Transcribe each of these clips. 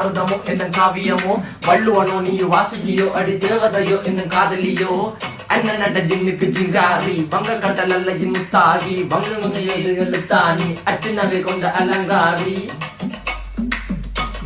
பாரதமோ என்ன காவியமோ வள்ளுவனோ நீ வாசுகியோ அடி தேவதையோ என்ன காதலியோ அண்ணன் நட ஜின்னுக்கு ஜிங்காரி வங்க கடல் அல்லையின் முத்தாகி வங்க எழுத்தாணி அச்சுநகை கொண்ட அலங்காரி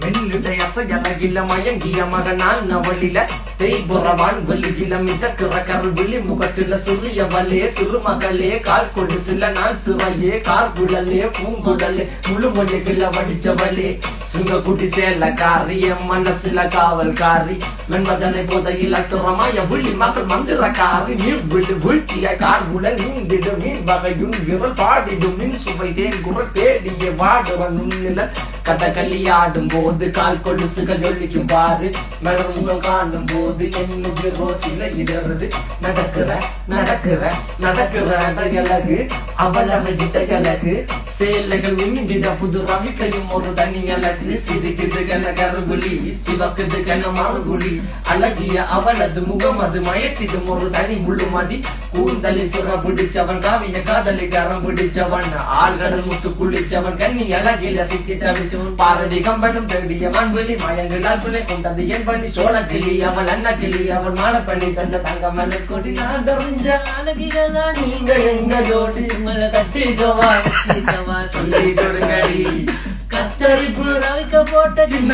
மெல்லுடை அசையலகில மயங்கிய மகனான் நவளில தேய்புறவான் வெளியில மிதக்கிற கருவிழி முகத்தில சிறியவளே சிறுமகளே கால் கொடு சில நாள் சிறையே கார்குழலே பூங்குடலே முழுமொழிகள வடிச்சவளே சுங்க குட்டி சேலக்காரி என் மனசுல காவல்காரி மென்பதனை போதையில் அத்துறமாய விழி மகள் மந்திரக்காரி நீர் விழு வீழ்ச்சிய கார்குழல் நீந்திடு மீன் வகையுன் விரல் பாடிடும் மின் சுவை தேன் குரல் தேடிய வாடுவன் உன்னில கதகளியாடும் போது கால் கொலுசுகள் ஒழிக்கும் பாரு மலர்முகம் காணும் போது என்னுக்கு ரோசில இடறது நடக்கிற நடக்கிற நடக்கிற அழகு அவளவை அழகு சேலைகள் மின்னிட புது ரவிக்கையும் ஒரு தனி அழகு சிரிக்குது கன கருகுலி சிவக்குது கன மறுகுலி அழகிய அவளது முகம் அது மயக்கிடும் ஒரு தனி முழுமதி கூந்தலி சுர பிடிச்சவன் காவிய காதலி கரம் பிடிச்சவன் ஆழ்கடல் முத்து குளிச்சவன் கண்ணி அழகில சிக்கி தவிச்சவன் பாரதி கம்பனும் தேடிய மண்வெளி மயங்களால் பிள்ளை கொண்டது என் பண்ணி சோழ கிளி அவள் அண்ணா கிளி அவள் மாலை பண்ணி தந்த தங்க மலர் கொடி நான் தெரிஞ்ச அழகிகளா நீங்க எங்க ஜோடி உங்களை கட்டிக்கவா சொல்லி கொடுங்கடி கத்தரிப்பு ரவிக்க போட்ட சின்ன